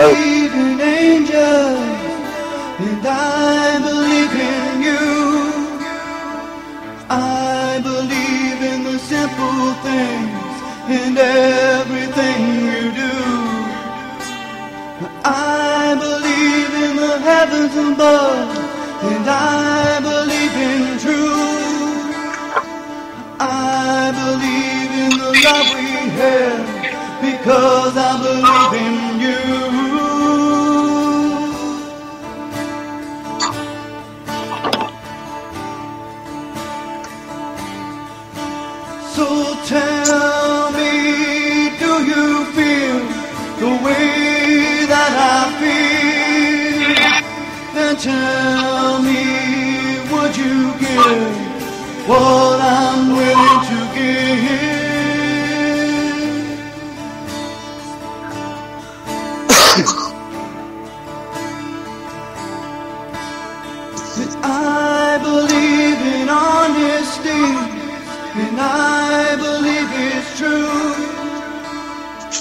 believe in angels, and I believe in you. I believe in the simple things and everything you do. I believe in the heavens above, and I believe in truth. I believe in the love we have, because I believe in you. So tell me, do you feel the way that I feel? Then tell me, would you give what I'm willing to give? I believe in honesty, and I believe it's true,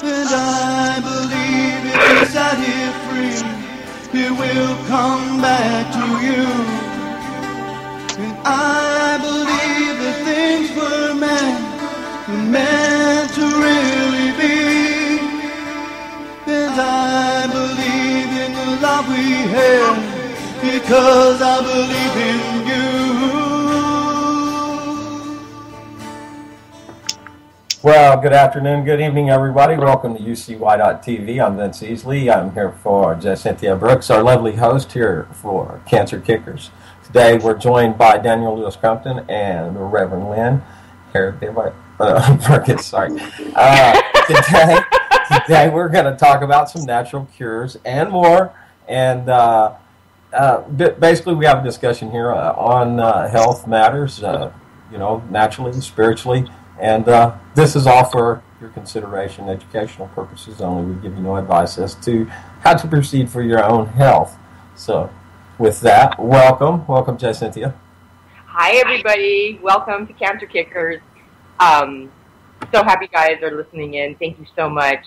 and I believe if you set it free, it will come back to you. And I believe that things were meant to really be, and I believe in the love we have, because I believe in you. Well, good afternoon, good evening, everybody. Welcome to UCY.TV. I'm Vince Easley. I'm here for Cynthia Brooks, our lovely host here for Cancer Kickers. Today we're joined by Daniel Lewis Crumpton and Reverend Lynn Perkins. Sorry. Today we're going to talk about some natural cures and more. And basically we have a discussion here on health matters, naturally, spiritually. And this is all for your consideration, educational purposes only. We give you no advice as to how to proceed for your own health. So, with that, welcome, Cynthia. Hi, everybody. Welcome to Cancer Kickers. So happy you guys are listening in. Thank you so much.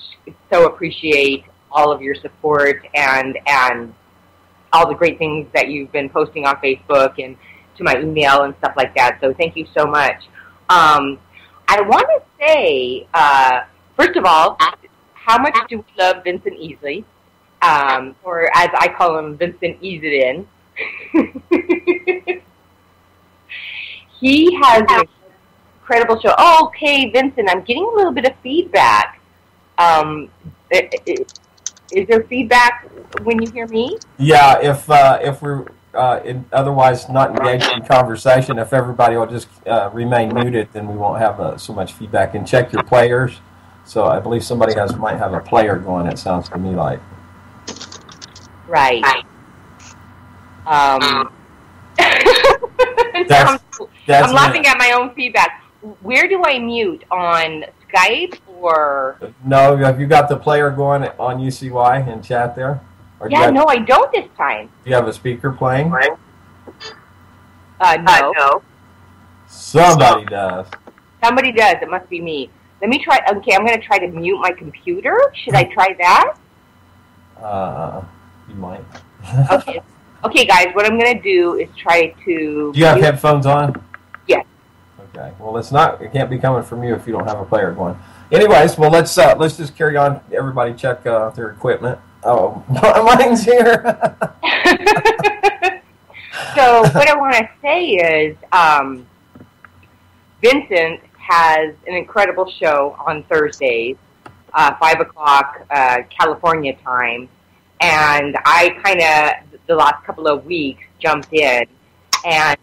So appreciate all of your support and all the great things that you've been posting on Facebook and to my email and stuff like that. So thank you so much. I want to say, first of all, how much do we love Vincent Easley, or as I call him, Vincent Ease It In. He has an incredible show. Oh, okay, Vincent, I'm getting a little bit of feedback. Is there feedback when you hear me? Yeah, if we're otherwise not engaged in conversation, if everybody will just remain muted, then we won't have so much feedback. And check your players. So I believe somebody might have a player going, it sounds to me like. Right. I'm laughing at my own feedback. Where do I mute? On Skype or? No, have you got the player going on UCY in chat there? No, I don't this time. Do you have a speaker playing? No. Somebody does. Somebody does. It must be me. Let me try. Okay, I'm going to try to mute my computer. Should I try that? You might. Okay, guys. What I'm going to do is try to. Do you have headphones on? Yes. Okay. Well, it can't be coming from you if you don't have a player going. Anyways, well, let's just carry on. Everybody check their equipment. Oh, mine's here. So what I want to say is Vincent has an incredible show on Thursdays, 5 o'clock California time. And I kind of, the last couple of weeks, jumped in. And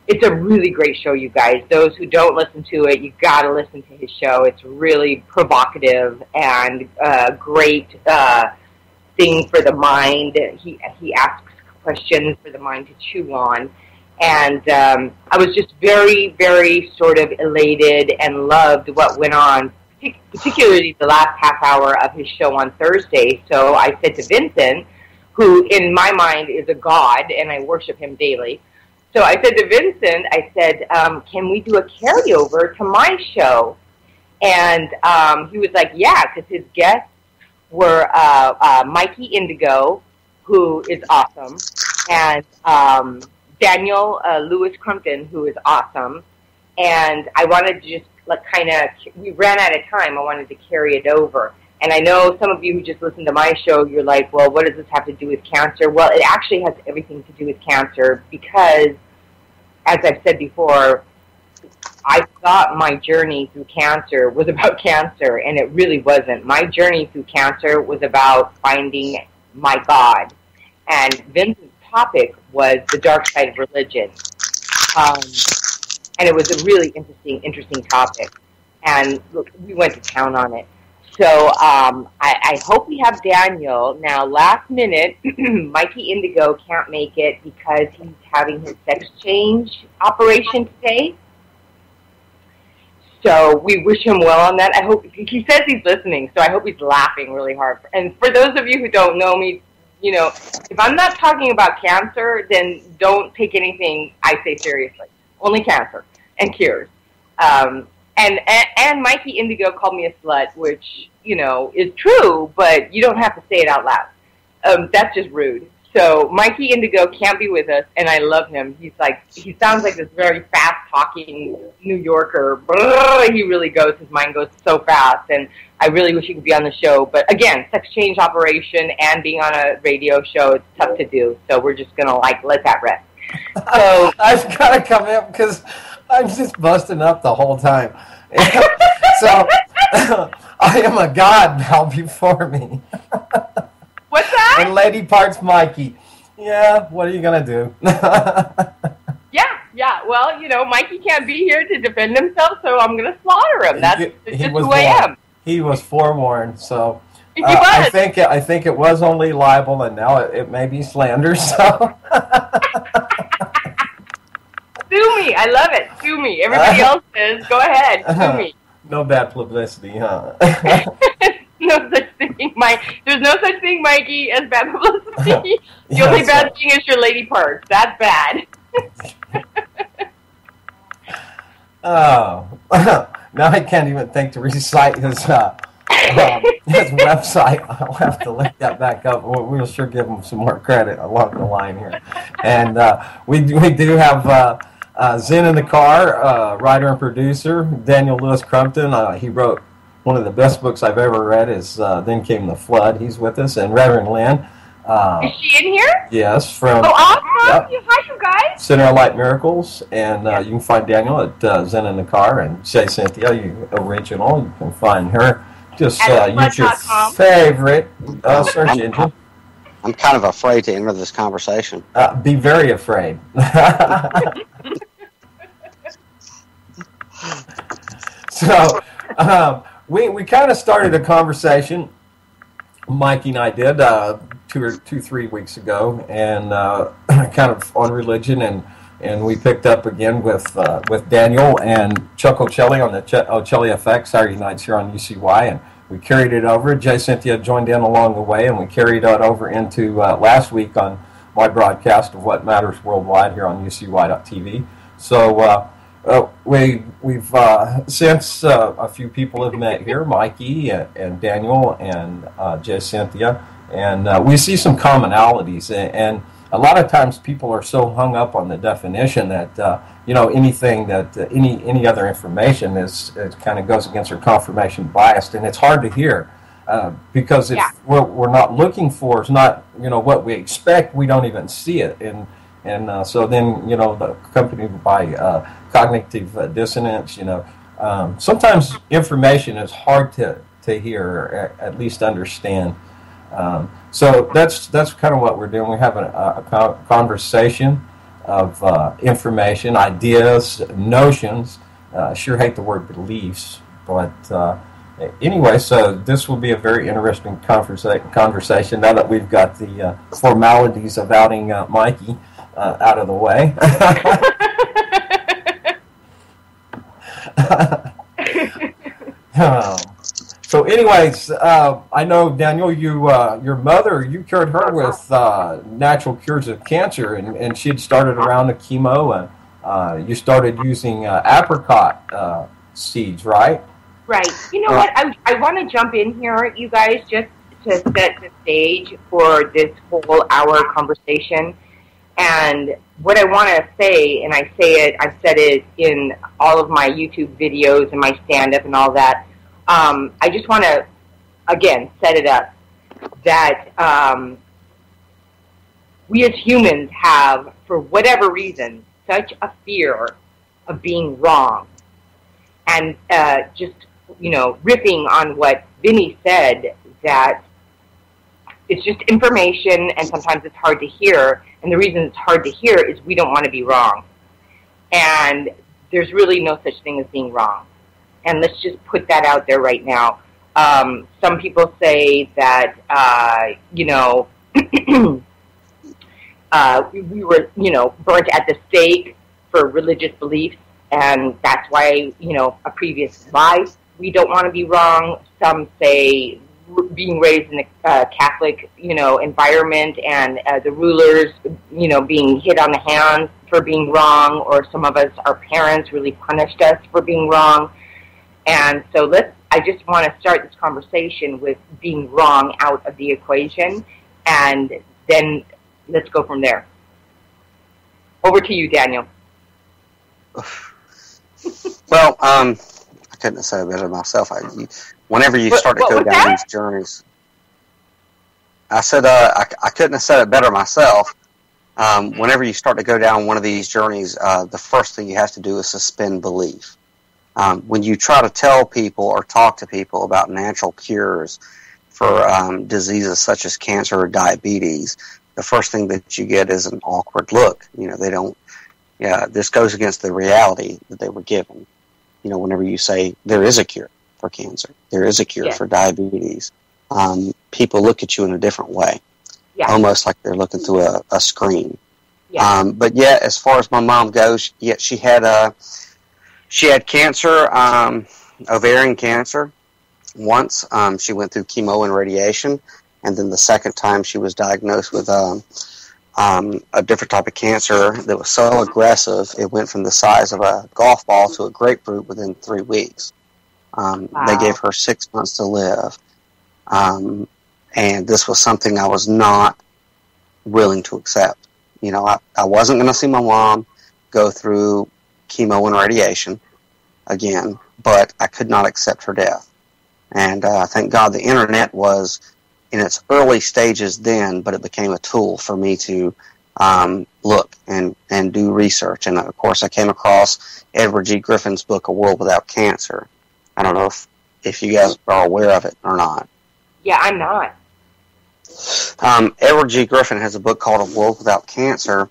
it's a really great show, you guys. Those who don't listen to it, you got to listen to his show. It's really provocative and great thing for the mind. He asks questions for the mind to chew on. And I was just very, very sort of elated and loved what went on, particularly the last half hour of his show on Thursday. So I said to Vincent, who in my mind is a god, and I worship him daily, so I said to Vincent, can we do a carryover to my show? And he was like, yeah, because his guests were Mikey Indigo, who is awesome, and Daniel Lewis Crumpton, who is awesome. And I wanted to just we ran out of time. I wanted to carry it over. And I know some of you who just listened to my show, you're like, well, what does this have to do with cancer? Well, it actually has everything to do with cancer because, as I've said before, I thought my journey through cancer was about cancer, and it really wasn't. My journey through cancer was about finding my God. And Vincent's topic was the dark side of religion. And it was a really interesting topic. And look, we went to town on it. So I hope we have Daniel. Now, last minute, Mikey Indigo can't make it because he's having his sex change operation today. So we wish him well on that. I hope he says he's listening, so I hope he's laughing really hard. And for those of you who don't know me, you know, if I'm not talking about cancer, then don't take anything I say seriously. Only cancer and cures. And Mikey Indigo called me a slut, which, you know, is true, but you don't have to say it out loud. That's just rude. So Mikey Indigo can't be with us, and I love him. He sounds like this very fast-talking New Yorker. He really goes, his mind goes so fast, and I really wish he could be on the show. But again, sex change operation and being on a radio show, it's tough to do. So we're just going to, let that rest. So I've got to come in because I'm just busting up the whole time. So I am a god now before me. What's that? And lady part's Mikey. Yeah, what are you going to do? Yeah. Well, you know, Mikey can't be here to defend himself, so I'm going to slaughter him. That's just who I am. He was forewarned, so he was. I think it was only libel, and now it may be slander, so... Sue me. I love it. Sue me. Everybody else says, go ahead. Sue me. No bad publicity, huh? No such thing, There's no such thing, Mikey, as bad publicity. The only bad thing is your lady parts. That's bad. Oh. Now I can't even think to recite his website. I'll have to look that back up. We'll sure give him some more credit along the line here. And we do have Zen in the Car, writer and producer, Daniel Lewis Crumpton. He wrote one of the best books I've ever read is Then Came the Flood. He's with us. And Reverend Lynn. Is she in here? Yes. From awesome. Yep. Hi, you guys. Center of Light Miracles. And you can find Daniel at Zen in the Car. And Cynthia, original. You can find her. Just use your favorite search engine. I'm kind of afraid to enter this conversation. Be very afraid. So, we kind of started a conversation, Mikey and I did, 3 weeks ago, and kind of on religion, and we picked up again with Daniel and Chuck O'Celli on the O'Celli Effect Saturday nights here on UCY, and we carried it over. Cynthia joined in along the way, and we carried it over into last week on my broadcast of What Matters Worldwide here on UCY.tv. So we've since a few people have met here, Mikey and Daniel and Cynthia, and we see some commonalities, and a lot of times people are so hung up on the definition that anything that any other information is kind of goes against their confirmation bias, and it's hard to hear because if what we're not looking for is not what we expect, we don't even see it, and so then the accompanied by cognitive dissonance. Sometimes information is hard to hear or at least understand. So that's kind of what we're doing. We're having a conversation of information, ideas, notions. Sure hate the word beliefs, but anyway, so this will be a very interesting conversation now that we've got the formalities of outing Mikey out of the way. So anyways, I know, Daniel, your mother, you cured her with natural cures of cancer, and she had started around the chemo, and you started using seeds, right? Right. You know what? I want to jump in here, you guys, just to set the stage for this whole hour conversation. And what I want to say, and I say it, I've said it in all of my YouTube videos and my stand-up and all that, I just want to, again, set it up that we as humans have, for whatever reason, such a fear of being wrong. And just, riffing on what Vinny said, that it's just information and sometimes it's hard to hear. And the reason it's hard to hear is we don't want to be wrong. And there's really no such thing as being wrong. And let's just put that out there right now. Some people say that, we were, burnt at the stake for religious beliefs, and that's why, a previous life, we don't want to be wrong. Some say being raised in a Catholic, environment, and the rulers, being hit on the hands for being wrong, or some of us, our parents really punished us for being wrong. And so I just want to start this conversation with being wrong out of the equation, and then let's go from there. Over to you, Daniel. Well, I couldn't have said it better myself. Whenever you start to go down these journeys, I said I couldn't have said it better myself. Whenever you start to go down one of these journeys, the first thing you have to do is suspend belief. When you try to tell people or talk to people about natural cures for diseases such as cancer or diabetes, the first thing that you get is an awkward look. They don't. Yeah, this goes against the reality that they were given. Whenever you say there is a cure for cancer, there is a cure for diabetes, people look at you in a different way, almost like they're looking through a screen. Yeah. But yeah, as far as my mom goes, she had cancer, ovarian cancer. Once she went through chemo and radiation, and then the second time she was diagnosed with a different type of cancer that was so aggressive it went from the size of a golf ball to a grapefruit within 3 weeks. Wow. They gave her 6 months to live, and this was something I was not willing to accept. I wasn't going to see my mom go through chemo and radiation again, but I could not accept her death. And thank God the internet was in its early stages then, but it became a tool for me to look and do research. And of course I came across Edward G. Griffin's book, A World Without Cancer. I don't know if you guys are aware of it or not. Yeah, I'm not. Edward G. Griffin has a book called A World Without Cancer,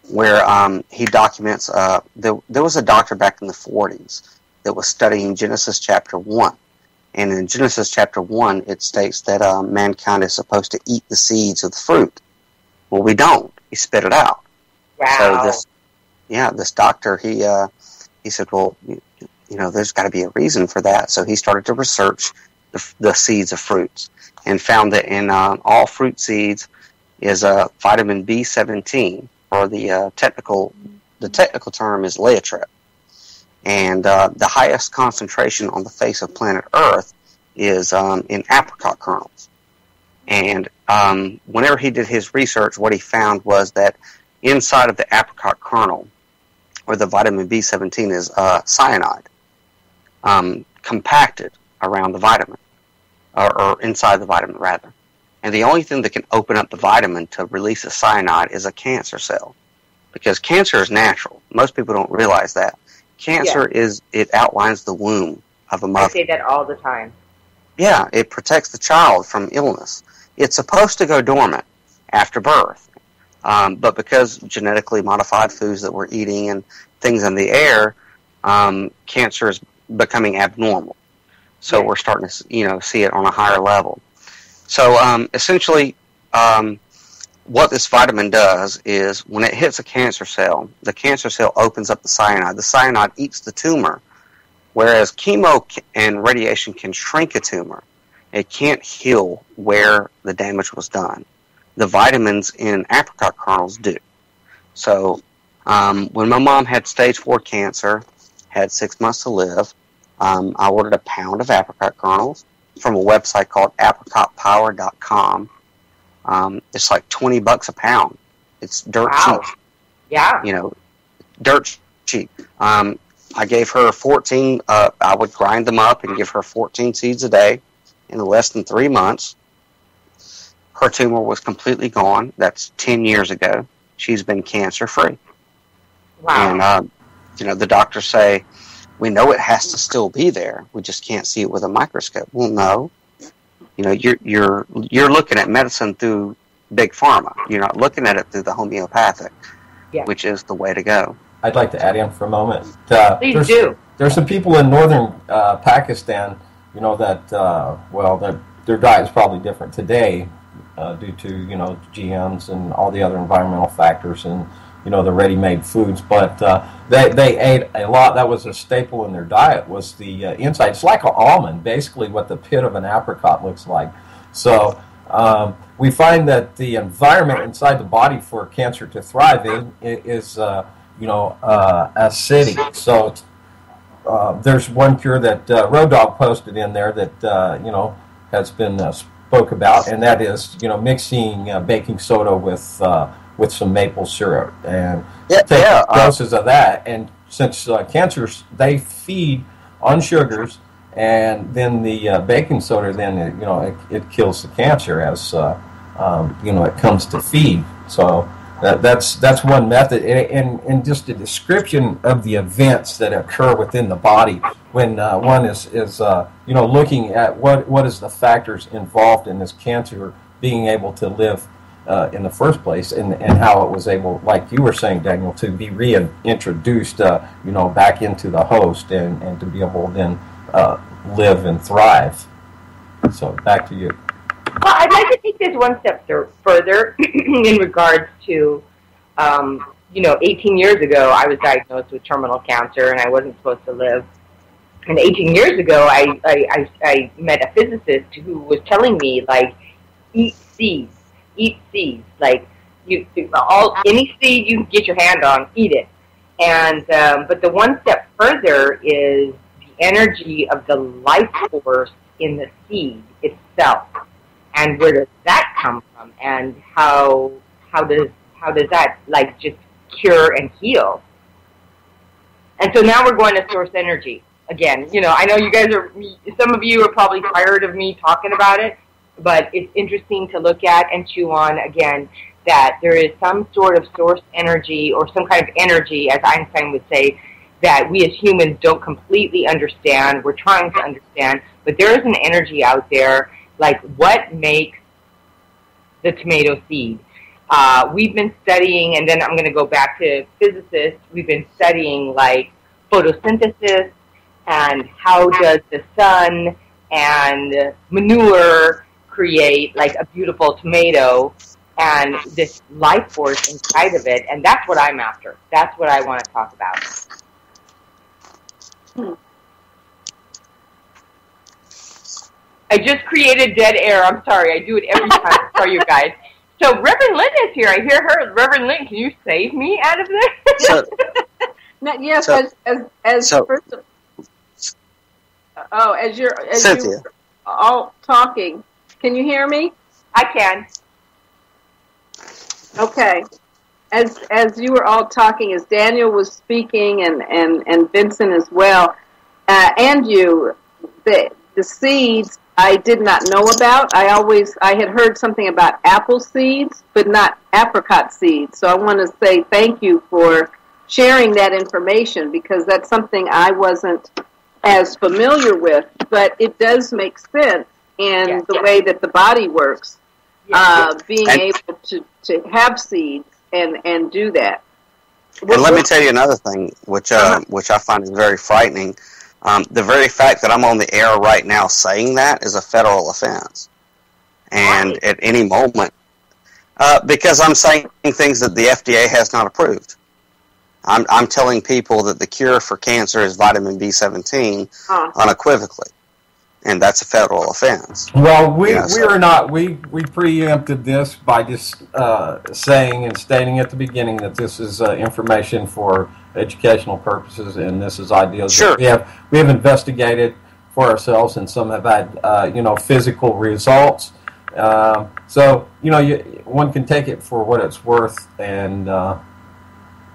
where he documents, there was a doctor back in the 40s that was studying Genesis chapter 1. And in Genesis chapter 1, it states that mankind is supposed to eat the seeds of the fruit. Well, we don't. We spit it out. Wow. So this doctor, he said, well, there's got to be a reason for that. So he started to research the seeds of fruits and found that in all fruit seeds is vitamin B17, or the technical term is Leotrip. And the highest concentration on the face of planet Earth is in apricot kernels. And whenever he did his research, what he found was that inside of the apricot kernel, where the vitamin B17 is cyanide, compacted around the vitamin, or inside the vitamin, rather. And the only thing that can open up the vitamin to release the cyanide is a cancer cell. Because cancer is natural. Most people don't realize that. Cancer it outlines the womb of a mother. I say that all the time. Yeah, it protects the child from illness. It's supposed to go dormant after birth. But because genetically modified foods that we're eating and things in the air, cancer is becoming abnormal. So we're starting to see it on a higher level. So essentially, what this vitamin does is when it hits a cancer cell, the cancer cell opens up the cyanide. The cyanide eats the tumor, whereas chemo and radiation can shrink a tumor. It can't heal where the damage was done. The vitamins in apricot kernels do. So when my mom had stage 4 cancer, had 6 months to live, I ordered a pound of apricot kernels, from a website called apricotpower.com. It's like $20 a pound. It's dirt cheap. Yeah. Dirt cheap. I gave her 14, I would grind them up and give her 14 seeds a day in less than 3 months. Her tumor was completely gone. That's 10 years ago. She's been cancer-free. Wow. And, the doctors say, we know it has to still be there. We just can't see it with a microscope. Well, no. You're looking at medicine through big pharma. You're not looking at it through the homeopathic, which is the way to go. I'd like to add in for a moment. Please do. There's some people in northern Pakistan, that their diet is probably different today due to, GMs and all the other environmental factors and, the ready-made foods. But they ate a lot. That was a staple in their diet, was the inside. It's like an almond, basically what the pit of an apricot looks like. So we find that the environment inside the body for cancer to thrive in is acidic. So there's one cure that Road Dogg posted in there that has been spoke about, and that is mixing baking soda with some maple syrup and take doses of that. And since cancers, they feed on sugars, and then the baking soda then it kills the cancer as it comes to feed. So that's one method, and just a description of the events that occur within the body when one is looking at what is the factors involved in this cancer being able to live in the first place, and how it was able, like you were saying, Daniel, to be reintroduced back into the host and to be able to then live and thrive. So back to you. Well, I'd like to take this one step further in regards to, 18 years ago, I was diagnosed with terminal cancer, and I wasn't supposed to live. And 18 years ago, I met a physicist who was telling me, like, eat seeds, like, any seed you can get your hand on, eat it. And but the one step further is the energy of the life force in the seed itself. And where does that come from? And how does that, like, just cure and heal? And so now we're going to source energy again. I know you guys some of you are probably tired of me talking about it, but it's interesting to look at and chew on again, that there is some sort of source energy, or some kind of energy, as Einstein would say, that we as humans don't completely understand. We're trying to understand, but there is an energy out there. Like, what makes the tomato seed? We've been studying, and then I'm going to go back to physicists. We've been studying, like, photosynthesis and how does the sun and manure create, like, a beautiful tomato and this life force inside of it. And that's what I'm after. That's what I want to talk about. I just created dead air. I'm sorry. I do it every time for you guys. So Reverend Lynn is here. I hear her. Reverend Lynn, can you save me out of this? As you're Cynthia, all talking, can you hear me? I can. Okay. As you were all talking, as Daniel was speaking, and Vincent as well, and you, the seeds I did not know about. I had heard something about apple seeds, but not apricot seeds. So I want to say thank you for sharing that information, because that's something I wasn't as familiar with, but it does make sense in the way that the body works, being able to have seeds and do that. And let me tell you another thing, which I find is very frightening. The very fact that I'm on the air right now saying that is a federal offense. And at any moment, because I'm saying things that the FDA has not approved. I'm telling people that the cure for cancer is vitamin B17 unequivocally. And that's a federal offense. Well, we preempted this by just saying and stating at the beginning that this is information for educational purposes, and this is ideas. Sure. We have investigated for ourselves, and some have had, physical results. So, one can take it for what it's worth, and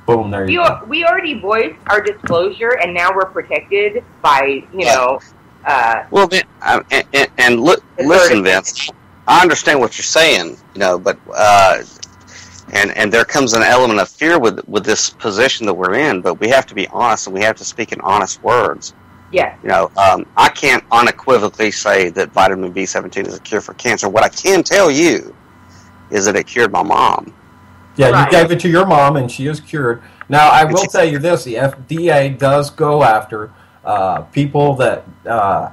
boom, there you go. We already voiced our disclosure, and now we're protected by, well, listen, Vince, I understand what you're saying, but and there comes an element of fear with this position that we're in, but we have to be honest, and we have to speak in honest words. Yes. I can't unequivocally say that vitamin B17 is a cure for cancer. What I can tell you is that it cured my mom. Yeah, right. You gave it to your mom, and she is cured. Now, I will tell you this: the FDA does go after people that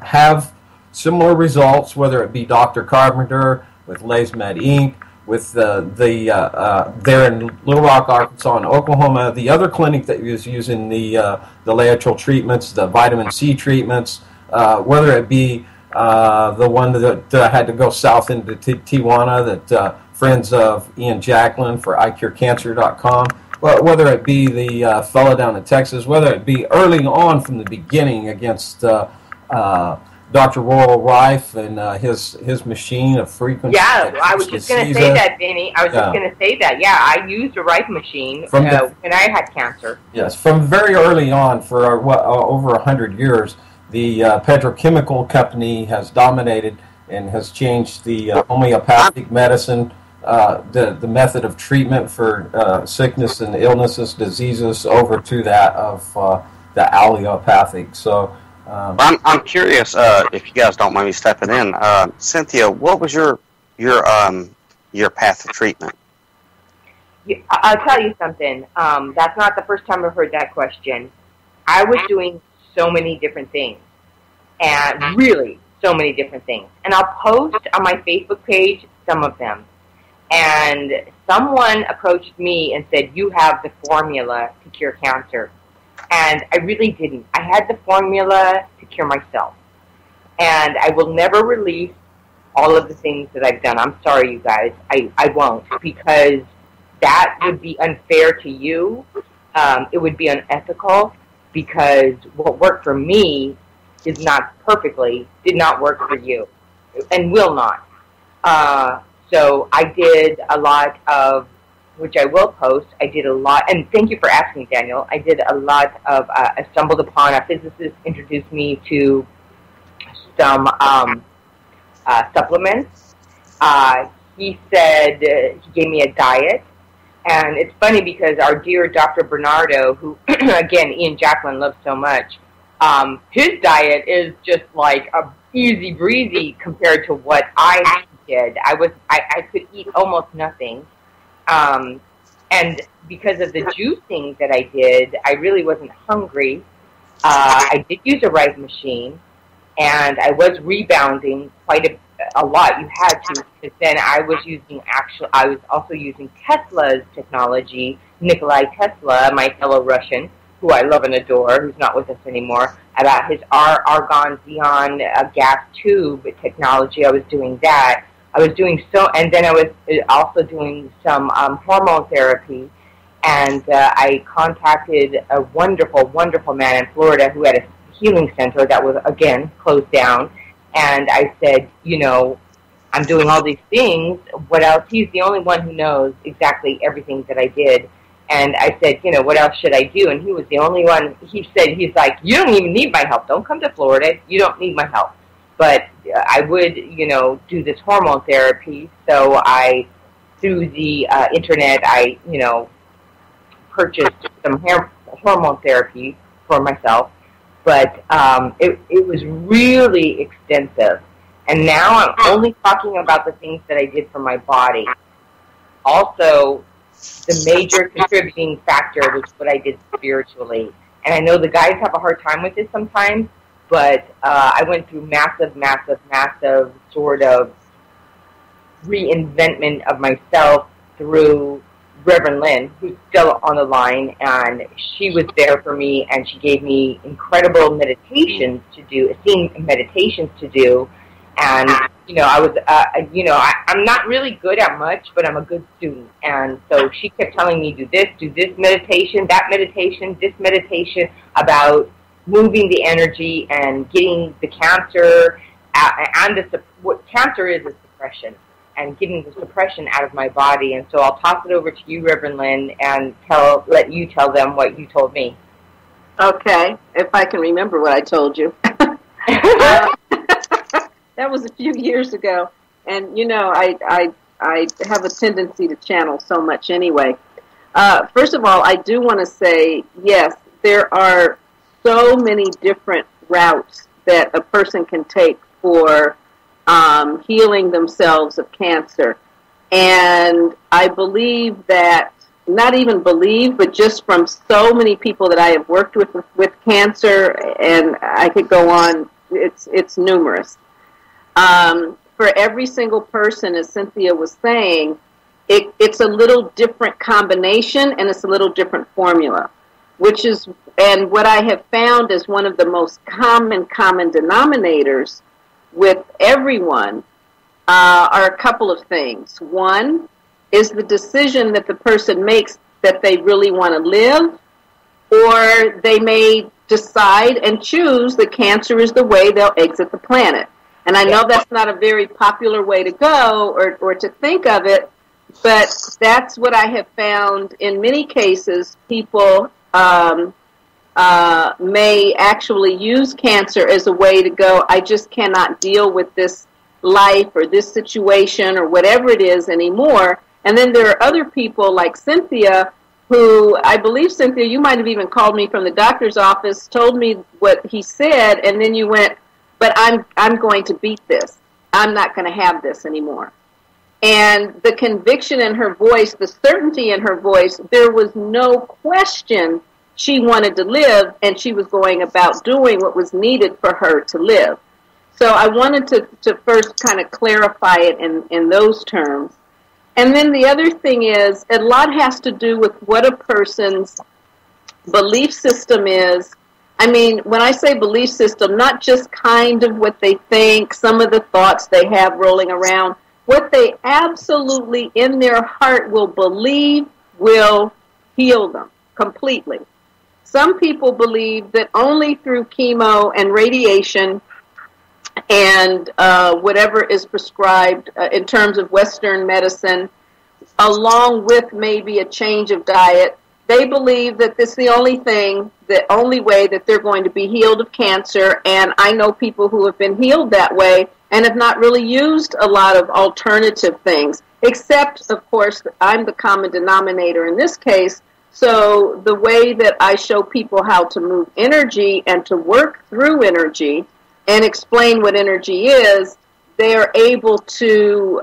have similar results, whether it be Dr. Carpenter with LazyMed Inc., with there in Little Rock, Arkansas, and Oklahoma, the other clinic that was using the Laetrile treatments, the vitamin C treatments, whether it be the one that had to go south into Tijuana, that friends of Ian Jacklin for iCureCancer.com, whether it be the fellow down in Texas, whether it be early on from the beginning against Dr. Royal Rife and his machine of frequency. Yeah, I was just going to say that, Danny. I was just going to say that. Yeah, I used a Rife machine when I had cancer. Yes, from very early on, for over 100 years, the petrochemical company has dominated and has changed the homeopathic medicine, the method of treatment for sickness and illnesses, diseases, over to that of the allopathic. So. I'm curious if you guys don't mind me stepping in. Cynthia, what was your path of treatment? I'll tell you something. That's not the first time I've heard that question. I was doing so many different things, and really so many different things. And I'll post on my Facebook page some of them. And someone approached me and said, "You have the formula to cure cancer." And I really didn't. I had the formula to cure myself. And I will never release all of the things that I've done. I'm sorry, you guys. I won't, because that would be unfair to you. It would be unethical, because what worked for me did not work for you, and will not. So I did a lot of, which I will post, I did a lot, and thank you for asking, Daniel. I did a lot of, I stumbled upon, a physicist introduced me to some supplements. He said, he gave me a diet, and it's funny because our dear Dr. Bernardo, who, again, Ian Jacklin loves so much, his diet is just like a easy breezy compared to what I did. I could eat almost nothing. And because of the juicing that I did, I really wasn't hungry. I did use a Rife machine, and I was rebounding quite a lot. You had to, because then I was also using Tesla's technology, Nikolai Tesla, my fellow Russian, who I love and adore, who's not with us anymore, about his argon xenon gas tube technology. I was doing that. I was doing and then I was also doing some hormone therapy, and I contacted a wonderful, wonderful man in Florida who had a healing center that was, again, closed down, and I said, I'm doing all these things, what else? He's the only one who knows exactly everything that I did, and I said, what else should I do? And he was the only one. He said, he's like, you don't even need my help. Don't come to Florida. You don't need my help. But I would, do this hormone therapy. So through the internet, I, purchased some hormone therapy for myself. But it was really extensive. And now I'm only talking about the things that I did for my body. Also, the major contributing factor was what I did spiritually. And I know the guys have a hard time with this sometimes, but I went through massive sort of reinventment of myself through Reverend Lynn, who's still on the line, and she was there for me, and she gave me incredible meditations to do, and, I was, I'm not really good at much, but I'm a good student, and so she kept telling me, do this meditation, that meditation, this meditation, about moving the energy and getting the cancer and what cancer is suppression, and getting the suppression out of my body. And so I'll toss it over to you, Reverend Lynn, and let you tell them what you told me. Okay, if I can remember what I told you. That was a few years ago, and I have a tendency to channel so much anyway. First of all, I do want to say, yes, there are so many different routes that a person can take for healing themselves of cancer. And I believe that, not even believe, but just from so many people that I have worked with cancer, and I could go on, it's numerous. For every single person, as Cynthia was saying, it's a little different combination and it's a little different formula, and what I have found is one of the most common denominators with everyone are a couple of things. One is the decision that the person makes that they really want to live, or they may decide and choose that cancer is the way they'll exit the planet. And I know that's not a very popular way to go or to think of it, but that's what I have found in many cases. People may actually use cancer as a way to go, I just cannot deal with this life or this situation or whatever it is anymore. And then there are other people like Cynthia, who, I believe, Cynthia, you might have even called me from the doctor's office, told me what he said, and then you went, but I'm going to beat this. I'm not going to have this anymore. And the conviction in her voice, the certainty in her voice, there was no question she wanted to live, and she was going about doing what was needed for her to live. So I wanted to first kind of clarify it in those terms. And then the other thing is, a lot has to do with what a person's belief system is. I mean, when I say belief system, not just kind of what they think, some of the thoughts they have rolling around, what they absolutely in their heart will believe will heal them completely. Some people believe that only through chemo and radiation and whatever is prescribed in terms of Western medicine, along with maybe a change of diet, they believe that this is the only way that they're going to be healed of cancer. And I know people who have been healed that way and have not really used a lot of alternative things, except, of course, I'm the common denominator in this case. So the way that I show people how to move energy and to work through energy and explain what energy is, they are able to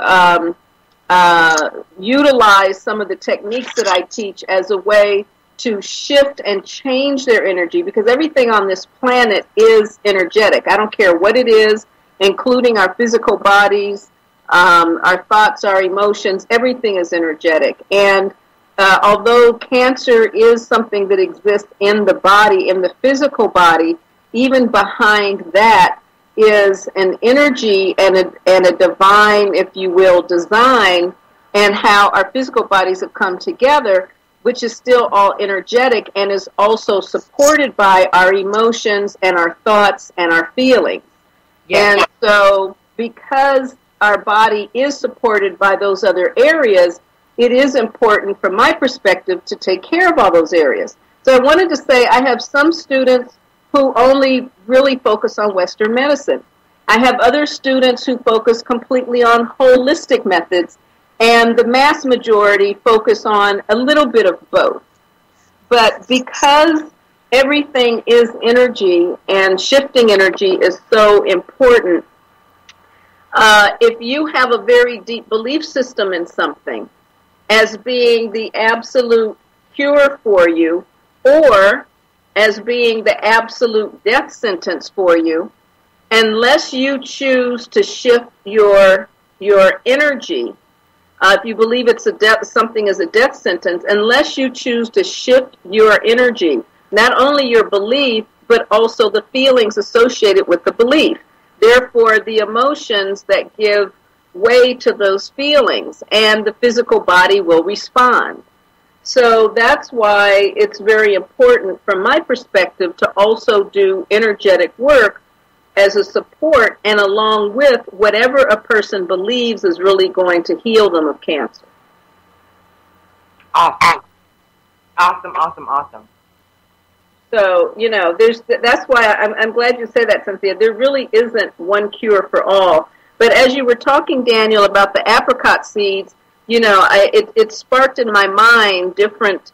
utilize some of the techniques that I teach as a way to shift and change their energy, because everything on this planet is energetic. I don't care what it is, including our physical bodies, our thoughts, our emotions, everything is energetic. And although cancer is something that exists in the body, in the physical body, even behind that is an energy and a divine, if you will, design, and how our physical bodies have come together, which is still all energetic and is also supported by our emotions and our thoughts and our feelings. Yes. And so because our body is supported by those other areas, it is important from my perspective to take care of all those areas. So I wanted to say I have some students who only really focus on Western medicine. I have other students who focus completely on holistic methods, and the mass majority focus on a little bit of both. But because everything is energy and shifting energy is so important, if you have a very deep belief system in something as being the absolute cure for you, or as being the absolute death sentence for you, unless you choose to shift your energy, if you believe it's something is a death sentence, unless you choose to shift your energy, not only your belief, but also the feelings associated with the belief. Therefore, the emotions that give way to those feelings, and the physical body will respond. So that's why it's very important, from my perspective, to also do energetic work as a support and along with whatever a person believes is really going to heal them of cancer. Awesome. Awesome. So, that's why I'm glad you said that, Cynthia. There really isn't one cure for all. But as you were talking, Daniel, about the apricot seeds, it sparked in my mind different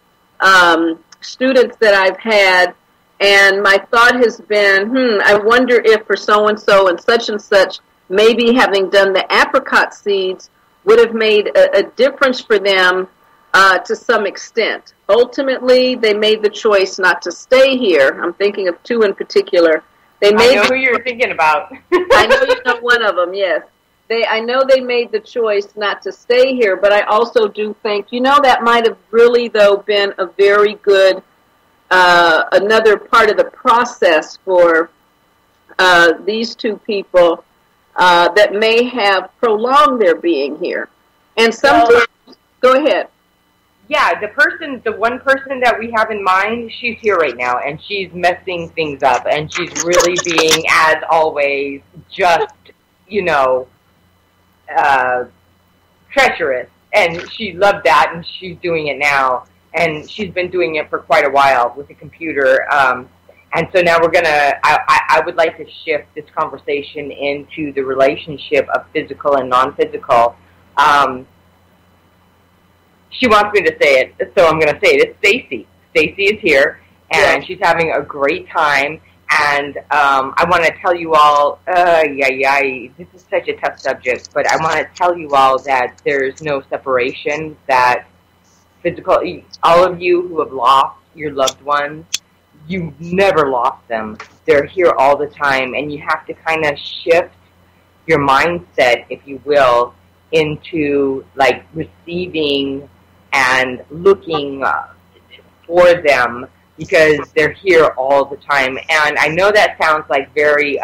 students that I've had, and my thought has been, I wonder if for so-and-so and such, maybe having done the apricot seeds would have made a difference for them to some extent. Ultimately, they made the choice not to stay here. I'm thinking of two in particular. I know who you're thinking about. I know you know one of them, yes. I know they made the choice not to stay here, but I also do think, that might have really, though, been a very good, another part of the process for these two people that may have prolonged their being here. And sometimes, go ahead. Yeah, the one person that we have in mind, she's here right now, and she's messing things up, and she's really being, as always, just, treacherous. And she loved that, and she's doing it now, and she's been doing it for quite a while with the computer. And so now I would like to shift this conversation into the relationship of physical and non-physical. She wants me to say it, so I'm going to say it. It's Stacy. Stacy is here, and she's having a great time. And I want to tell you all, this is such a tough subject, but I want to tell you all that there's no separation, that all of you who have lost your loved ones, you never lost them. They're here all the time, and you have to kind of shift your mindset, if you will, into like receiving and looking for them, because they're here all the time. And I know that sounds like very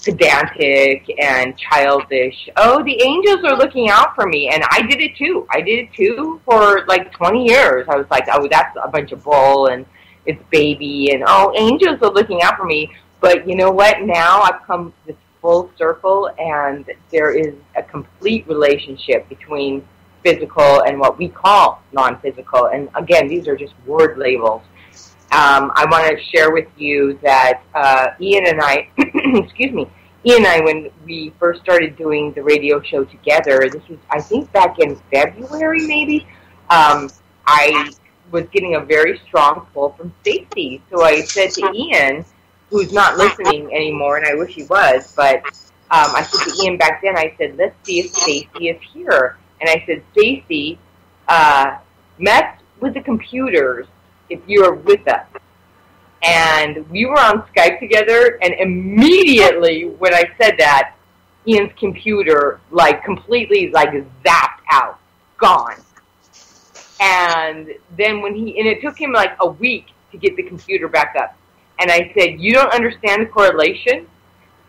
pedantic and childish. Oh, the angels are looking out for me. And I did it too for like 20 years. I was like, oh, that's a bunch of bull, and it's baby, and oh, angels are looking out for me. But you know what? Now I've come this full circle, and there is a complete relationship between physical and what we call non-physical. And again, these are just word labels. I want to share with you that Ian and I, when we first started doing the radio show together, this was, I think, back in February, maybe, I was getting a very strong pull from Stacy. So I said to Ian, who's not listening anymore, and I wish he was, but I said to Ian back then, I said, let's see if Stacy is here. And I said, Stacy, mess with the computers if you're with us. And we were on Skype together, and immediately when I said that, Ian's computer, completely, zapped out, gone. And then and it took him, a week to get the computer back up. And I said, you don't understand the correlation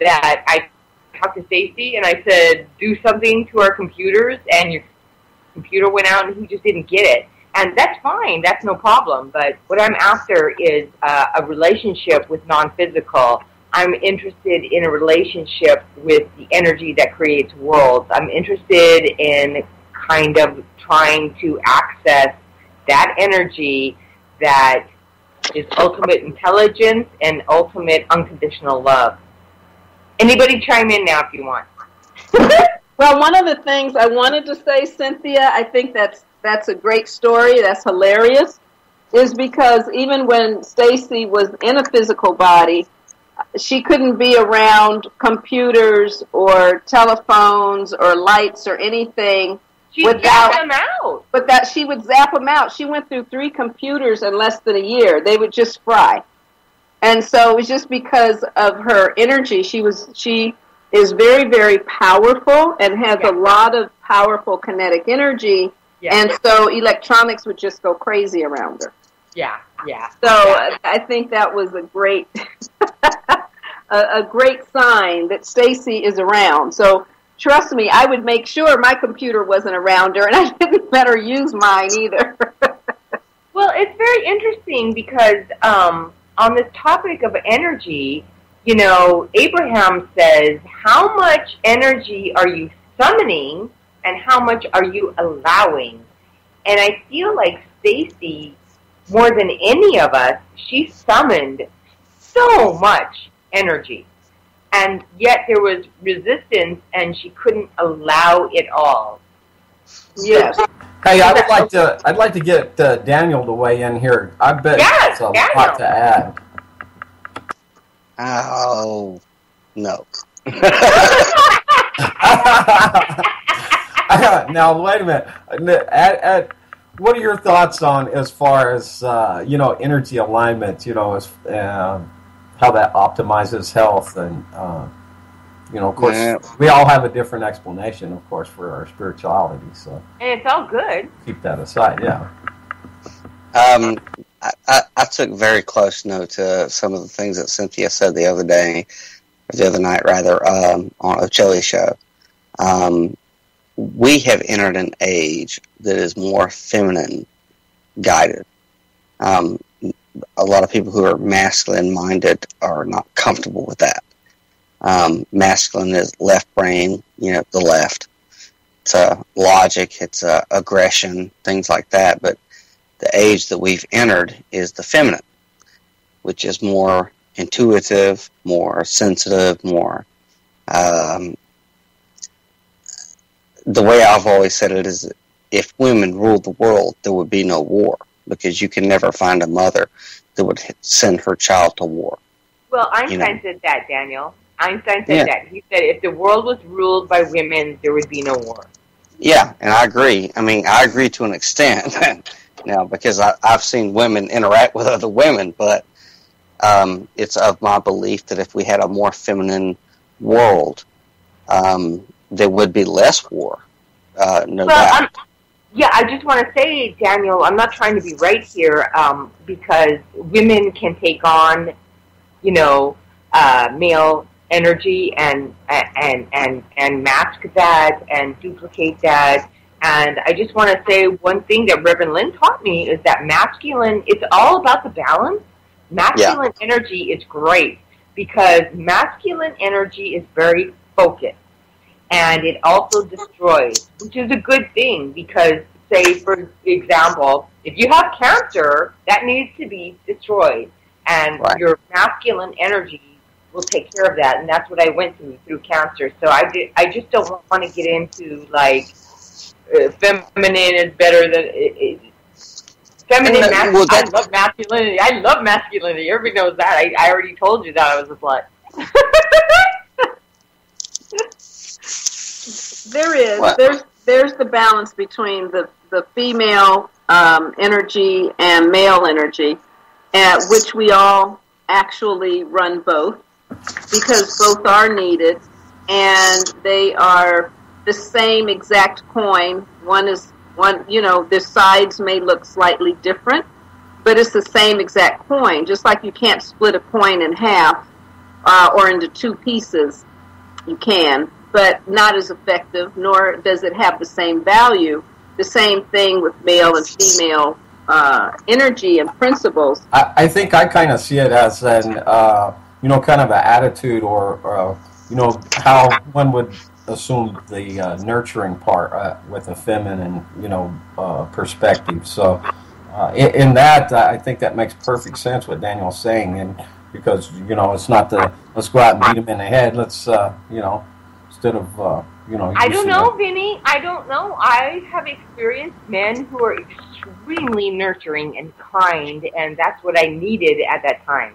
that I talked to Stacy, and I said, do something to our computers, and your computer went out, and he just didn't get it. And that's fine. That's no problem. But what I'm after is a relationship with non-physical. I'm interested in a relationship with the energy that creates worlds. I'm interested in kind of trying to access that energy that is ultimate intelligence and ultimate unconditional love. Anybody chime in now if you want. Well, one of the things I wanted to say, Cynthia, I think that's a great story, that's hilarious, is because even when Stacy was in a physical body, she couldn't be around computers or telephones or lights or anything. She zapped them out. But that she would zap them out. She went through 3 computers in less than a year. They would just fry. And so it was just because of her energy. She is very, very powerful and has a lot of powerful kinetic energy. Yeah. And so electronics would just go crazy around her. Yeah. So I think that was a great a great sign that Stacy is around. So trust me, I would make sure my computer wasn't around her, and I didn't let her use mine either. it's very interesting because on this topic of energy, Abraham says, how much energy are you summoning and how much are you allowing? And I feel like Stacy, more than any of us, she summoned so much energy. And yet there was resistance and she couldn't allow it all. Yes. Hey, I'd like to get Daniel to weigh in here. I bet it's a lot to add. Oh, no. Now, wait a minute. What are your thoughts on as far as energy alignment? As how that optimizes health, and of course, we all have a different explanation, of course, for our spirituality. So, and it's all good. Keep that aside, yeah. I took very close note to some of the things that Cynthia said the other night, on Ocelli's show. We have entered an age that is more feminine guided. A lot of people who are masculine minded are not comfortable with that. Masculine is left brain, the left. It's logic, it's aggression, things like that. But the age that we've entered is the feminine, which is more intuitive, more sensitive, more... the way I've always said it is, if women ruled the world, there would be no war, because you can never find a mother that would send her child to war. Well, Einstein said that, Daniel. Einstein said that. He said if the world was ruled by women, there would be no war. Yeah, and I agree. I mean, I agree to an extent now, because I've seen women interact with other women, but it's of my belief that if we had a more feminine world, there would be less war, no doubt. I just want to say, Daniel, I'm not trying to be right here, because women can take on, male energy and mask that and duplicate that. And I just want to say one thing that Reverend Lynn taught me is that masculine, it's all about the balance. Masculine energy is great because masculine energy is very focused. And it also destroys, which is a good thing because, say, for example, if you have cancer, that needs to be destroyed. And your masculine energy will take care of that. And that's what I went through cancer. So I just don't want to get into, like, feminine is better than... feminine, I love masculinity. I love masculinity. Everybody knows that. I already told you that I was a slut. There's the balance between the female energy and male energy, which we all actually run both, because both are needed, and they are the same exact coin. The sides may look slightly different, but it's the same exact coin. Just like you can't split a coin in half or into two pieces, you can, but not as effective, nor does it have the same value. The same thing with male and female energy and principles. I think I kind of see it as an, kind of an attitude or how one would assume the nurturing part with a feminine, perspective. So in that, I think that makes perfect sense what Daniel's saying, and because, it's not let's go out and beat him in the head. Let's, instead of, I don't know, Vinny. I don't know. I have experienced men who are extremely nurturing and kind, and that's what I needed at that time.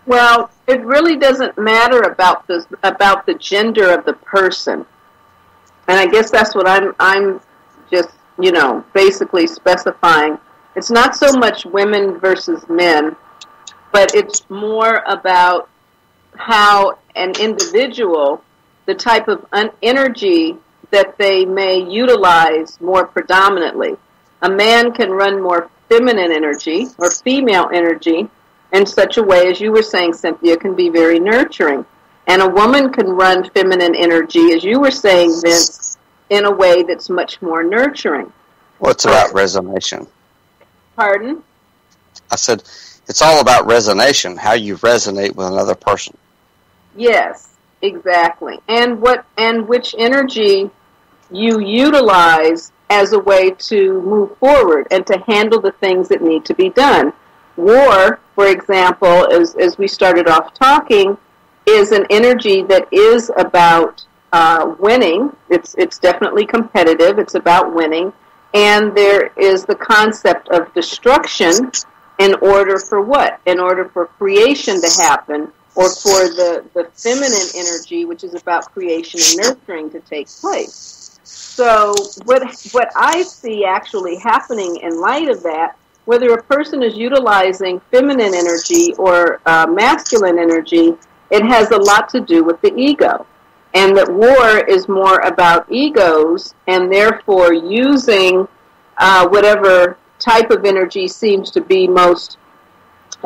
Well, it really doesn't matter about the gender of the person, and I guess that's what I'm just basically specifying. It's not so much women versus men, but it's more about how an individual, the type of energy that they may utilize more predominantly. A man can run more feminine energy or female energy in such a way, as you were saying, Cynthia, can be very nurturing. And a woman can run feminine energy, as you were saying, Vince, in a way that's much more nurturing. Well, it's about resonation. Pardon? I said, it's all about resonation, how you resonate with another person. Yes, exactly. And which energy you utilize as a way to move forward and to handle the things that need to be done. War, for example, as we started off talking, is an energy that is about winning. It's definitely competitive. It's about winning. And there is the concept of destruction in order for what? In order for creation to happen, or for the feminine energy, which is about creation and nurturing, to take place. So what I see actually happening in light of that, whether a person is utilizing feminine energy or masculine energy, it has a lot to do with the ego. And that war is more about egos, and therefore using whatever type of energy seems to be most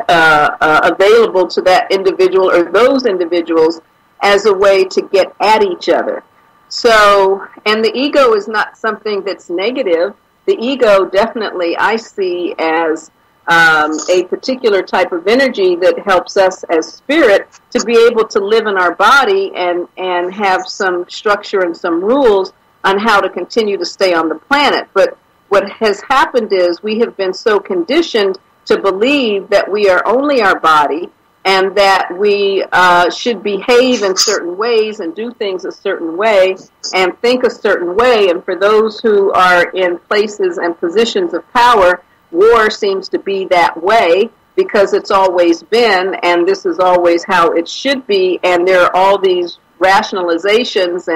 available to that individual or those individuals as a way to get at each other. So, and the ego is not something that's negative. The ego definitely I see as a particular type of energy that helps us as spirit to be able to live in our body and have some structure and some rules on how to continue to stay on the planet. But what has happened is we have been so conditioned to believe that we are only our body and that we should behave in certain ways and do things a certain way and think a certain way. And for those who are in places and positions of power, war seems to be that way because it's always been, and this is always how it should be, and there are all these rationalizations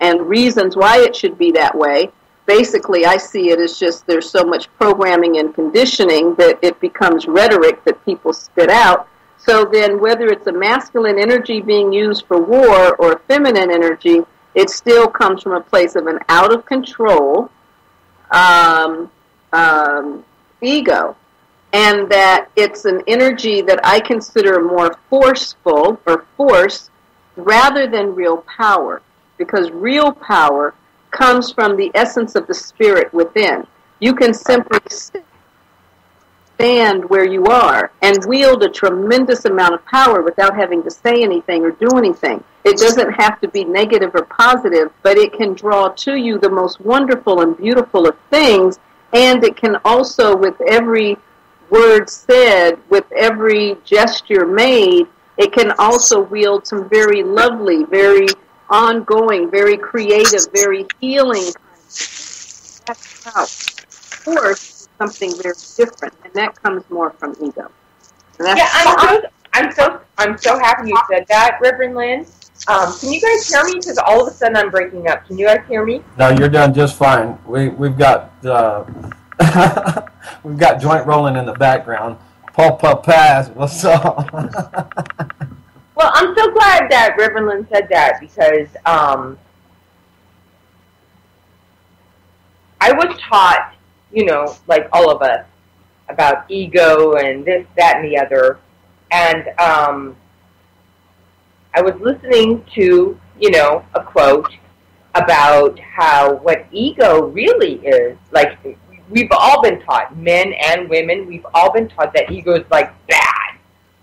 and reasons why it should be that way. Basically, I see it as just there's so much programming and conditioning that it becomes rhetoric that people spit out. So then whether it's a masculine energy being used for war or a feminine energy, it still comes from a place of an out-of-control ego. And that it's an energy that I consider more forceful or force rather than real power. Because real power comes from the essence of the spirit within. You can simply stand where you are and wield a tremendous amount of power without having to say anything or do anything. It doesn't have to be negative or positive, but it can draw to you the most wonderful and beautiful of things, and it can also, with every word said, with every gesture made, it can also wield some very lovely, very ongoing, very creative, very healing. That's how force is something very different, and that comes more from ego. I'm so happy you said that, Reverend Lynn. Can you guys hear me? Because all of a sudden I'm breaking up. Can you guys hear me? No, you're done just fine. We've got we've got joint rolling in the background. Pass. What's up? Well, I'm so glad that Reverend Lynn said that because I was taught, like all of us, about ego and this, that, and the other. And I was listening to, a quote about how what ego really is. Like, we've all been taught, men and women, we've all been taught that ego is like bad.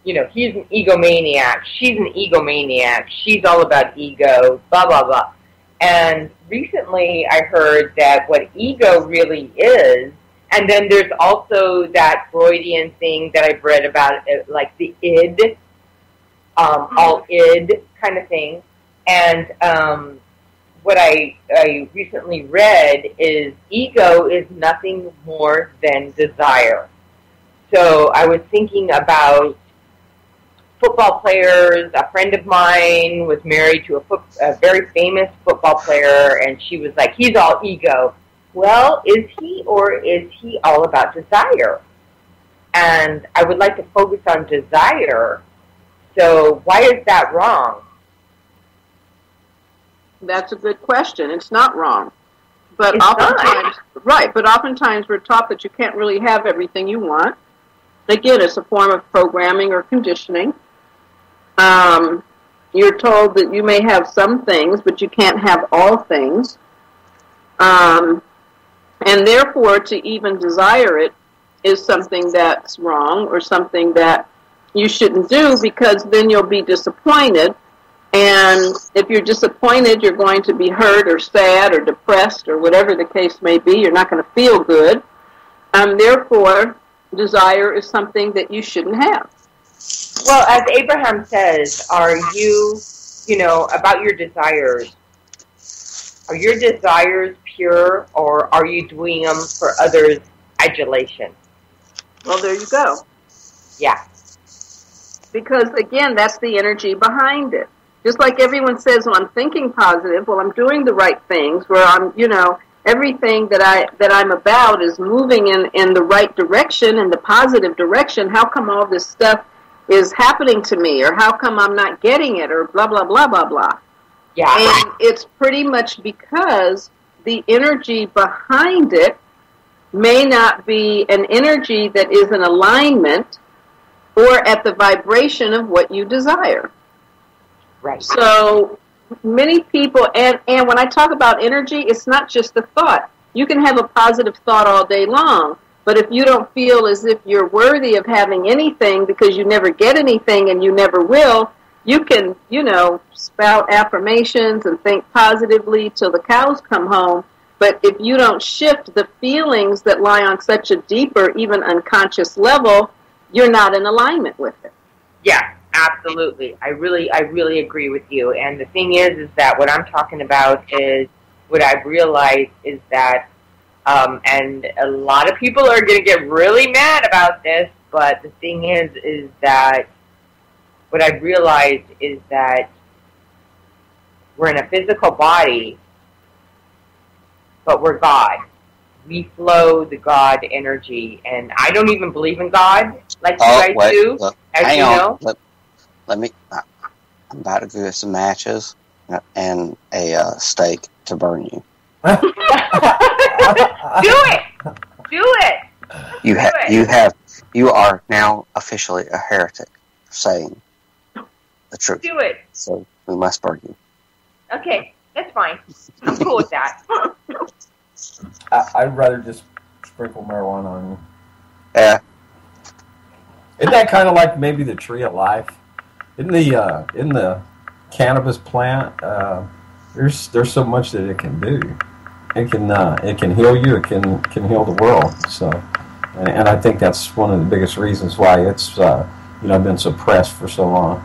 He's an egomaniac, she's an egomaniac, she's all about ego, blah, blah, blah. And recently I heard that what ego really is, and then there's also that Freudian thing that I've read about, like the id, all id kind of thing. And what I recently read is ego is nothing more than desire. So I was thinking about football players. A friend of mine was married to a very famous football player, and she was like, he's all ego. Well, is he, or is he all about desire? And I would like to focus on desire. So why is that wrong? That's a good question. It's not wrong. But It's oftentimes, right, but oftentimes we're taught that you can't really have everything you want. Again, it's a form of programming or conditioning. You're told that you may have some things, but you can't have all things. And therefore, to even desire it is something that's wrong or something that you shouldn't do, because then you'll be disappointed. And if you're disappointed, you're going to be hurt or sad or depressed or whatever the case may be. You're not going to feel good. Therefore, desire is something that you shouldn't have. Well, as Abraham says, are you, about your desires, are your desires pure, or are you doing them for others' adulation? Well, there you go. Yeah. Because, again, that's the energy behind it. Just like everyone says, well, I'm thinking positive, well, I'm doing the right things, where I'm, everything that I'm about is moving in the right direction, in the positive direction. How come all this stuff is happening to me, or how come I'm not getting it, or blah, blah, blah, blah, blah. Yeah. And it's pretty much because the energy behind it may not be an energy that is in alignment or at the vibration of what you desire. Right. So many people, and when I talk about energy, it's not just the thought. You can have a positive thought all day long, but if you don't feel as if you're worthy of having anything because you never get anything and you never will, you can, spout affirmations and think positively till the cows come home. But if you don't shift the feelings that lie on such a deeper, even unconscious level, you're not in alignment with it. Yeah, absolutely. I really agree with you. And the thing is that what I'm talking about is, what I've realized is that, and a lot of people are going to get really mad about this, but the thing is that what I've realized is that we're in a physical body, but we're God. We flow the God energy, and I don't even believe in God like you guys do, as you know. Let me. I'm about to do some matches and a steak to burn you. Do it. You are now officially a heretic for saying the truth. Do it. So we must burn you. Okay, that's fine. I'm cool with that. I'd rather just sprinkle marijuana on you. Yeah. Isn't that kind of like maybe the tree of life? In the cannabis plant, there's so much that it can do. It can heal you. It can heal the world. So, and I think that's one of the biggest reasons why it's been suppressed for so long.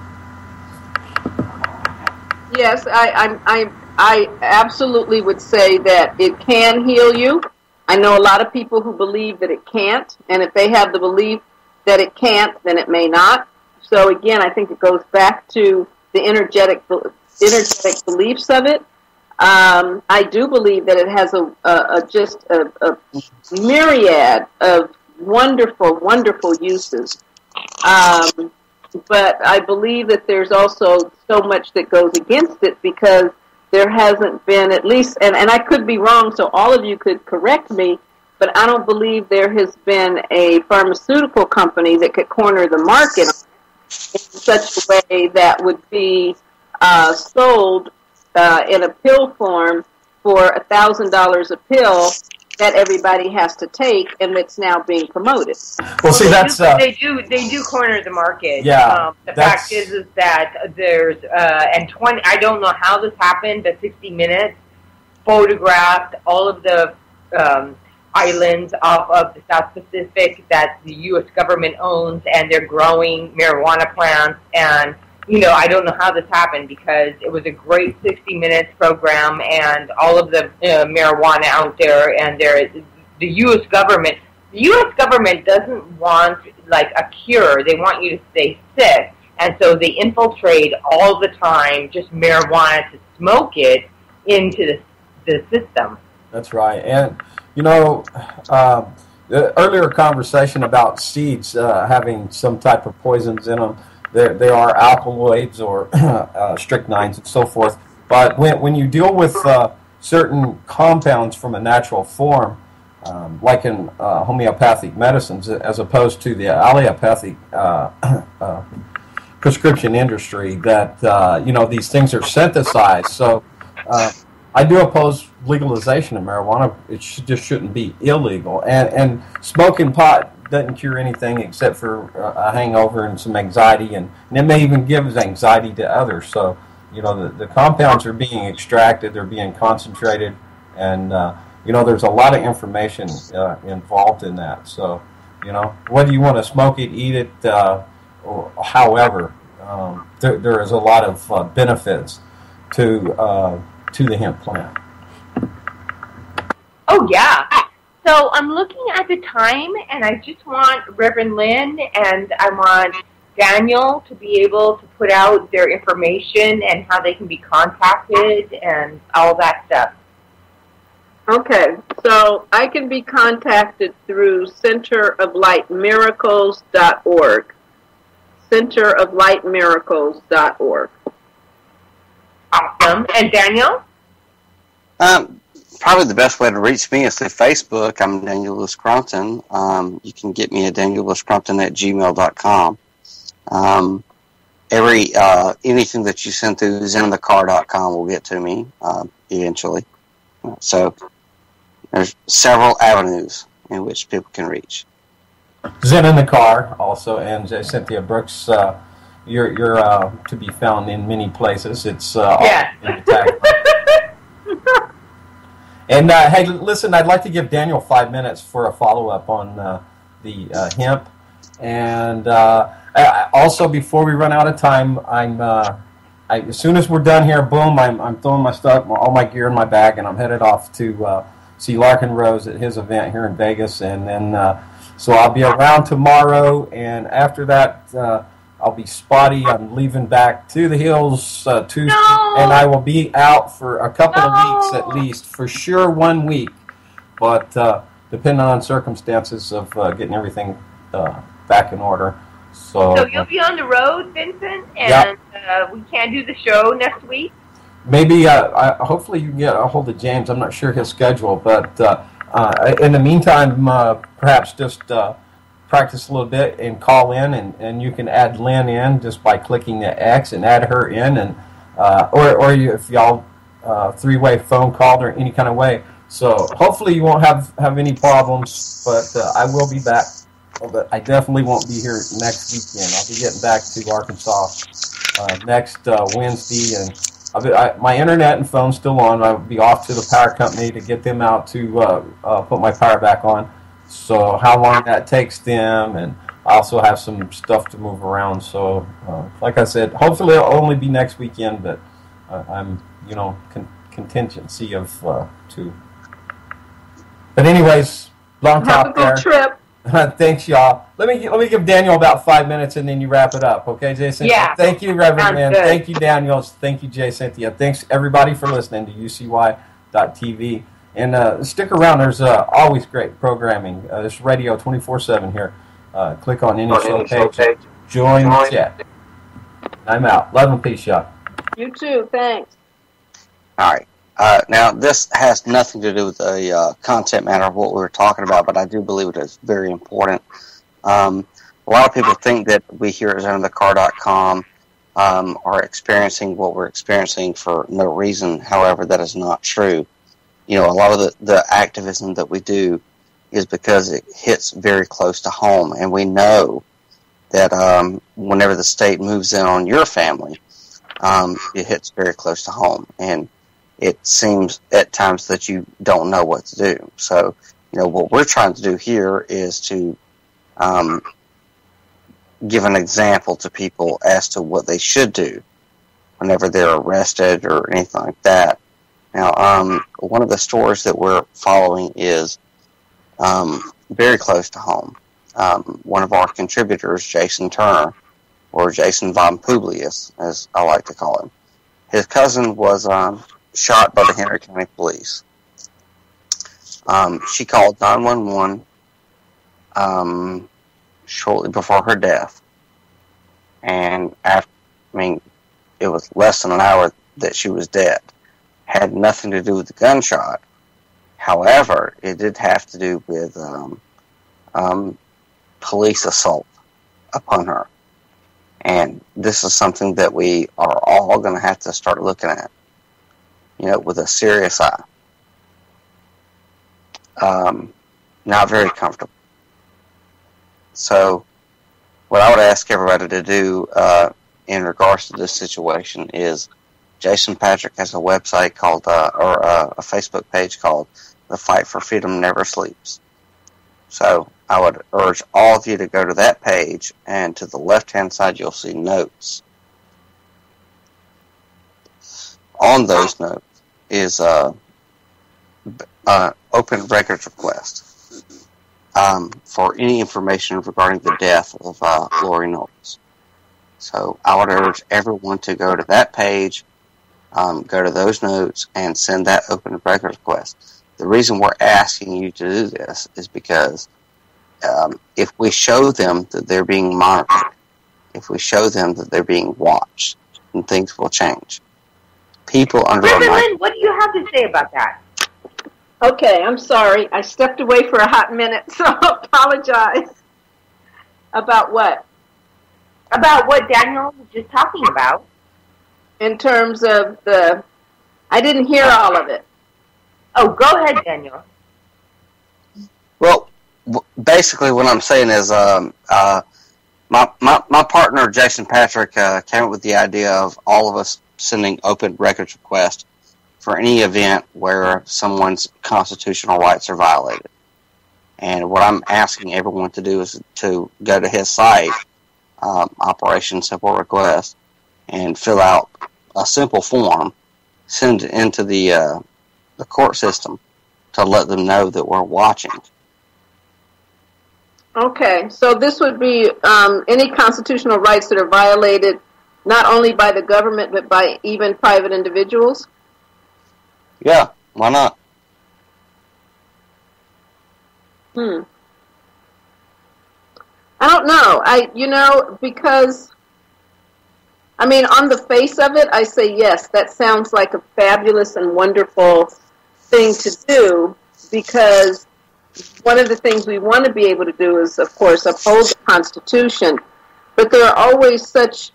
Yes, I absolutely would say that it can heal you. I know a lot of people who believe that it can't, and if they have the belief that it can't, then it may not. So again, I think it goes back to the energetic beliefs of it. I do believe that it has a myriad of wonderful, wonderful uses. But I believe that there's also so much that goes against it, because there hasn't been, at least, and I could be wrong, so all of you could correct me, but I don't believe there has been a pharmaceutical company that could corner the market in such a way that would be sold in a pill form for $1,000 a pill that everybody has to take, and it's now being promoted. Well, see, they do corner the market. Yeah. The fact is that there's and 20. I don't know how this happened, but 60 Minutes photographed all of the islands off of the South Pacific that the U.S. government owns, and they're growing marijuana plants. And I don't know how this happened, because it was a great 60 Minutes program, and all of the marijuana out there, and the U.S. government doesn't want like a cure. They want you to stay sick, and so they infiltrate all the time just marijuana to smoke it into the system. That's right. And the earlier conversation about seeds having some type of poisons in them. They are alkaloids or strychnines and so forth. But when you deal with certain compounds from a natural form, like in homeopathic medicines, as opposed to the allopathic prescription industry, that these things are synthesized. So I do oppose legalization of marijuana. It just shouldn't be illegal. And smoking pot doesn't cure anything except for a hangover and some anxiety, and it may even give anxiety to others. So, the compounds are being extracted, they're being concentrated, and, there's a lot of information involved in that. So, whether you want to smoke it, eat it, or however, there is a lot of benefits to the hemp plant. Oh, yeah. So I'm looking at the time, and I just want Reverend Lynn and I want Daniel to be able to put out their information and how they can be contacted and all that stuff. Okay, so I can be contacted through centeroflightmiracles.org. Centeroflightmiracles.org. Awesome. And Daniel? Probably the best way to reach me is through Facebook. I'm Daniel Lewis Crumpton. You can get me at daniellewiscrumpton@gmail.com. Anything that you send through zenandthecar.com will get to me eventually. So there's several avenues in which people can reach. Zen in the Car also, and Cynthia Brooks. You're to be found in many places. It's in the tag. And hey, listen, I'd like to give Daniel 5 minutes for a follow-up on the hemp. And also, before we run out of time, as soon as we're done here, boom, I'm throwing my stuff, all my gear in my bag, and I'm headed off to see Larkin Rose at his event here in Vegas. And then, so I'll be around tomorrow, and after that, I'll be spotty. I'm leaving back to the hills Tuesday, and I will be out for a couple of weeks at least, for sure 1 week, but depending on circumstances of getting everything back in order. So you'll be on the road, Vincent, and we can't do the show next week? Maybe, hopefully you can get a hold of James. I'm not sure his schedule, but in the meantime, perhaps just practice a little bit and call in, and you can add Lynn in just by clicking the X and add her in, and or if y'all three-way phone called or any kind of way. So hopefully you won't have any problems, but I will be back. But I definitely won't be here next weekend. I'll be getting back to Arkansas next Wednesday, and my internet and phone's still on. I'll be off to the power company to get them out to put my power back on. So how long that takes them, and I also have some stuff to move around. So like I said, hopefully it'll only be next weekend, but I'm contingency of two. But anyways, long talk there. Have a good trip. Thanks, y'all. Let me give Daniel about 5 minutes, and then you wrap it up, okay, Jay Cynthia? Yeah. Thank you, Reverend Man. Good. Thank you, Daniel. Thank you, Jay Cynthia. Thanks, everybody, for listening to UCY.TV. And stick around. There's always great programming. This radio 24/7 here. Click on any show page. Join the chat. I'm out. Love and peace, y'all. You too. Thanks. All right. Now, this has nothing to do with the content matter of what we were talking about, but I do believe it is very important. A lot of people think that we here at zenandthecar.com are experiencing what we're experiencing for no reason. However, that is not true. A lot of the activism that we do is because it hits very close to home, and we know that whenever the state moves in on your family, it hits very close to home, and it seems at times that you don't know what to do. So, what we're trying to do here is to give an example to people as to what they should do whenever they're arrested or anything like that. Now, one of the stories that we're following is very close to home. One of our contributors, Jason Turner, or Jason Von Publius, as I like to call him, his cousin was shot by the Henry County Police. She called 911 shortly before her death, and it was less than an hour that she was dead. Had nothing to do with the gunshot. However, it did have to do with police assault upon her. And this is something that we are all going to have to start looking at, with a serious eye. Not very comfortable. So what I would ask everybody to do in regards to this situation is Jason Patrick has a website called, or a Facebook page called The Fight for Freedom Never Sleeps. So I would urge all of you to go to that page, and to the left-hand side you'll see notes. On those notes is open records request for any information regarding the death of Lori Knowles. So I would urge everyone to go to that page, go to those notes, and send that open records request. The reason we're asking you to do this is because if we show them that they're being monitored, if we show them that they're being watched, then things will change. People under Lynn, what do you have to say about that? Okay, I'm sorry. I stepped away for a hot minute, so I apologize. About what? About what Daniel was just talking about. In terms of I didn't hear all of it. Oh, go ahead, Daniel. Well, basically what I'm saying is my partner, Jason Patrick, came up with the idea of all of us sending open records requests for any event where someone's constitutional rights are violated. And what I'm asking everyone to do is to go to his site, Operation Simple Request, and fill out a simple form, send it into the court system to let them know that we're watching. Okay, so this would be any constitutional rights that are violated not only by the government but by even private individuals? Yeah, why not? I don't know. Because, on the face of it, I say yes, that sounds like a fabulous and wonderful thing to do, because one of the things we want to be able to do is, of course, uphold the Constitution, but there are always such,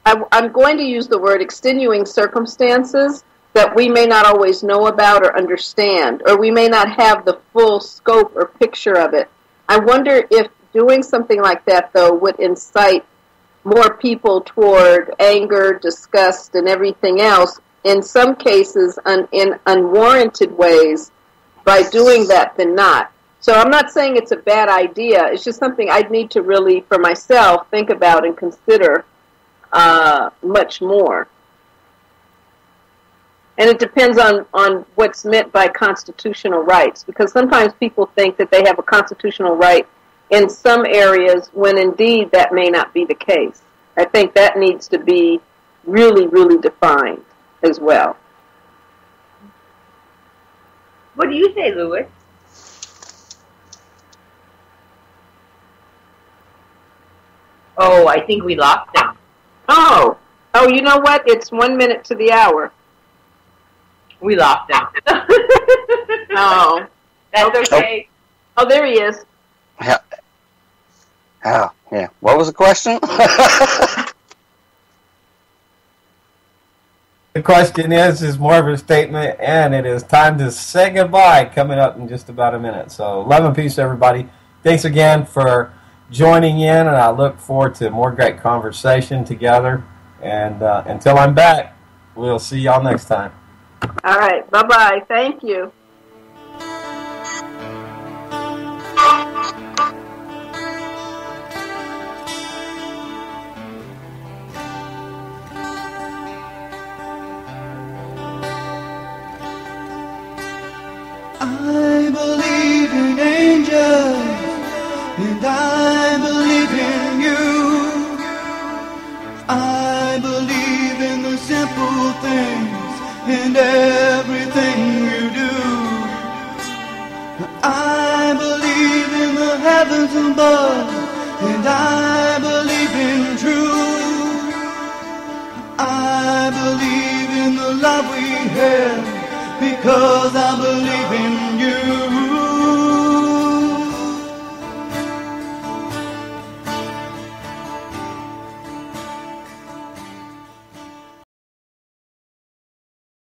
I'm going to use the word extenuating circumstances that we may not always know about or understand, or we may not have the full scope or picture of it. I wonder if doing something like that, though, would incite more people toward anger, disgust, and everything else, in some cases in unwarranted ways, by doing that than not. So I'm not saying it's a bad idea. It's just something I'd need to really, for myself, think about and consider much more. And it depends on what's meant by constitutional rights, because sometimes people think that they have a constitutional right in some areas when indeed that may not be the case. I think that needs to be really, really defined as well. What do you say, Louis? Oh, I think we lost him. Oh, you know what? It's 1 minute to the hour. We lost him. Oh. That's okay. Oh, there he is. Yeah. Oh, yeah. What was the question? The question is more of a statement, and it is time to say goodbye, coming up in just about a minute. So, love and peace, everybody. Thanks again for joining in, and I look forward to more great conversation together. And until I'm back, we'll see y'all next time. All right. Bye-bye. Thank you. I believe in angels, and I believe in you. I believe in the simple things and everything you do. I believe in the heavens above, and I believe in truth. I believe in the love we have, because I believe in